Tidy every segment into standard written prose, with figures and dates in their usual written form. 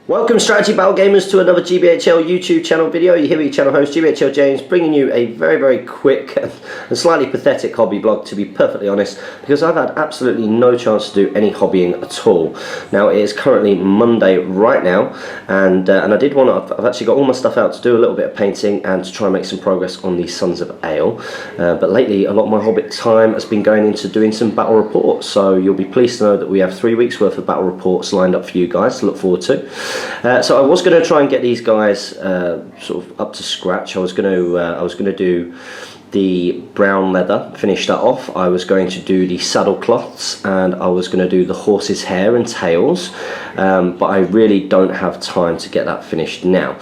Welcome Strategy Battle Gamers to another GBHL YouTube channel video. You're here with your channel host GBHL James, bringing you a very quick and slightly pathetic hobby blog, to be perfectly honest, because I've had absolutely no chance to do any hobbying at all. Now it is currently Monday right now, and I did want to, I've actually got all my stuff out to do a little bit of painting and to try and make some progress on the Sons of Eorl, but lately a lot of my hobby time has been going into doing some battle reports, so you'll be pleased to know that we have 3 weeks worth of battle reports lined up for you guys to look forward to. So I was going to try and get these guys sort of up to scratch. I was going to do the brown leather, finish that off. I was going to do the saddle cloths, and I was going to do the horse's hair and tails, but I really don't have time to get that finished now.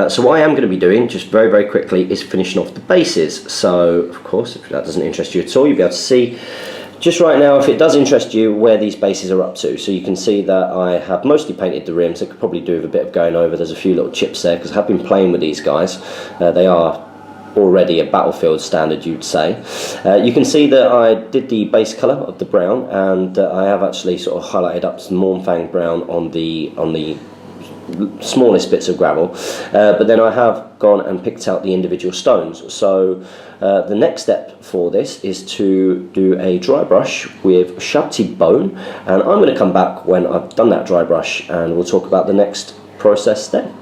So what I am going to be doing, just very quickly, is finishing off the bases. So of course, if that doesn't interest you at all, you'll be able to see just right now, if it does interest you, where these bases are up to. So you can see that I have mostly painted the rims. I could probably do with a bit of going over. There's a few little chips there because I have been playing with these guys. They are already a battlefield standard, you'd say. You can see that I did the base colour of the brown, and I have actually sort of highlighted up some Mornfang brown on the smallest bits of gravel, but then I have gone and picked out the individual stones. So the next step for this is to do a dry brush with Shabti bone, and I'm going to come back when I've done that dry brush and we'll talk about the next process then.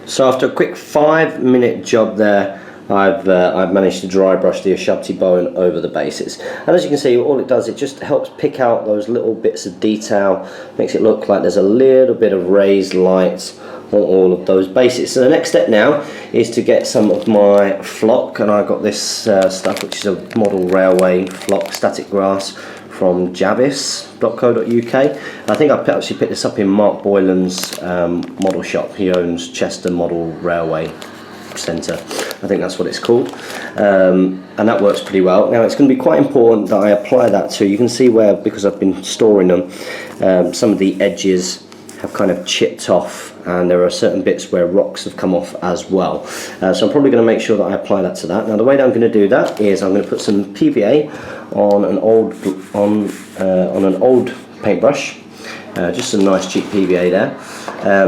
So after a quick 5-minute job there, I've managed to dry brush the Shabti bone over the bases, and as you can see, all it does, it just helps pick out those little bits of detail, makes it look like there's a little bit of raised light on all of those bases. So the next step now is to get some of my flock, and I got this stuff, which is a model railway flock static grass from javis.co.uk. I think I actually picked this up in Mark Boylan's model shop. He owns Chester Model Railway Centre, I think that's what it's called, and that works pretty well. Now it's going to be quite important that I apply that to, you can see where, because I've been storing them, some of the edges have kind of chipped off, and there are certain bits where rocks have come off as well. So I'm probably going to make sure that I apply that to that. Now the way that I'm going to do that is I'm going to put some PVA on an old paintbrush, just some nice cheap PVA there,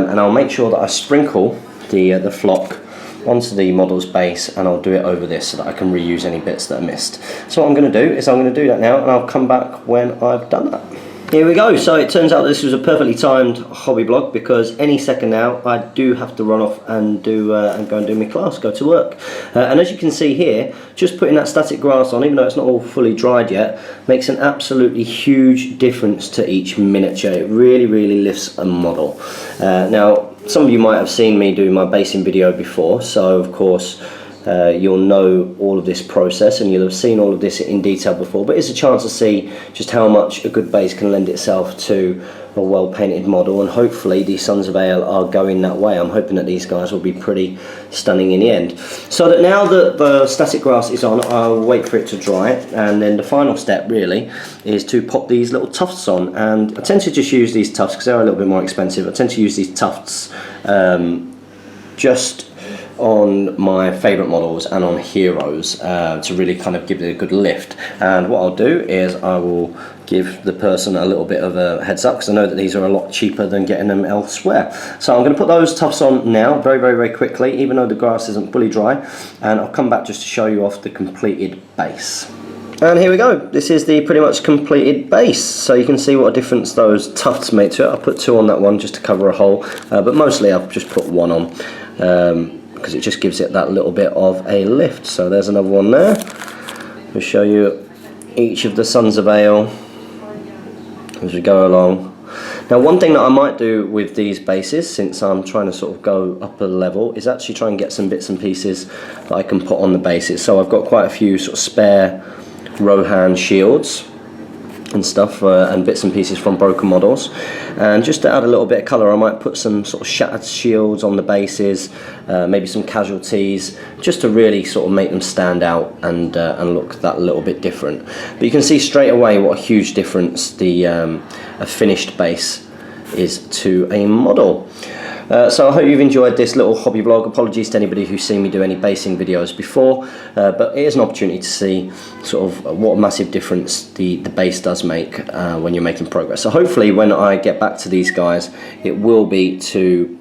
and I'll make sure that I sprinkle the flock onto the model's base, and I'll do it over this so that I can reuse any bits that are missed. So what I'm going to do is I'm going to do that now, and I'll come back when I've done that. Here we go. So it turns out this was a perfectly timed hobby blog, because any second now I do have to run off and go and do my class, go to work. And as you can see here, just putting that static grass on, even though it's not all fully dried yet, makes an absolutely huge difference to each miniature. It really lifts a model. Now some of you might have seen me do my basing video before, so of course you'll know all of this process, and you'll have seen all of this in detail before, but it's a chance to see just how much a good base can lend itself to a well painted model, and hopefully the Sons of Eorl are going that way. I'm hoping that these guys will be pretty stunning in the end. So that now that the static grass is on, I'll wait for it to dry, and then the final step really is to pop these little tufts on, and I tend to just use these tufts because they're a little bit more expensive. I tend to use these tufts just on my favourite models and on heroes to really kind of give it a good lift. And what I'll do is I will give the person a little bit of a heads up, because I know that these are a lot cheaper than getting them elsewhere. So I'm going to put those tufts on now very quickly, even though the grass isn't fully dry, and I'll come back just to show you off the completed base. And here we go, this is the pretty much completed base. So you can see what a difference those tufts made to it. I put 2 on that one just to cover a hole, but mostly I've just put 1 on, because it just gives it that little bit of a lift. So there's another one there. We'll show you each of the Sons of Eorl as we go along. Now one thing that I might do with these bases, since I'm trying to sort of go up a level, is actually try and get some bits and pieces that I can put on the bases. So I've got quite a few sort of spare Rohan shields and stuff, and bits and pieces from broken models, and just to add a little bit of colour I might put some sort of shattered shields on the bases, maybe some casualties, just to really sort of make them stand out and look that little bit different. But you can see straight away what a huge difference a finished base is to a model. So I hope you've enjoyed this little hobby vlog. Apologies to anybody who's seen me do any basing videos before, but it is an opportunity to see sort of what a massive difference the base does make when you're making progress. So hopefully when I get back to these guys, it will be to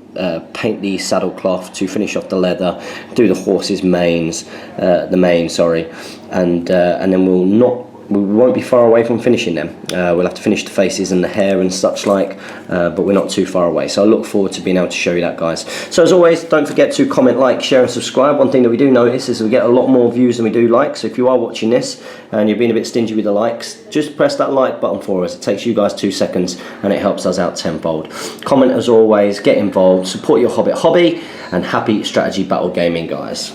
paint the saddle cloth, to finish off the leather, do the horse's manes, the mane, sorry, and then we won't be far away from finishing them. We'll have to finish the faces and the hair and such like, but we're not too far away. So I look forward to being able to show you that, guys. So as always, don't forget to comment, like, share and subscribe. One thing that we do notice is we get a lot more views than we do likes. So if you are watching this and you're being a bit stingy with the likes, just press that like button for us. It takes you guys 2 seconds and it helps us out tenfold. Comment as always, get involved, support your Hobbit hobby, and happy strategy battle gaming, guys.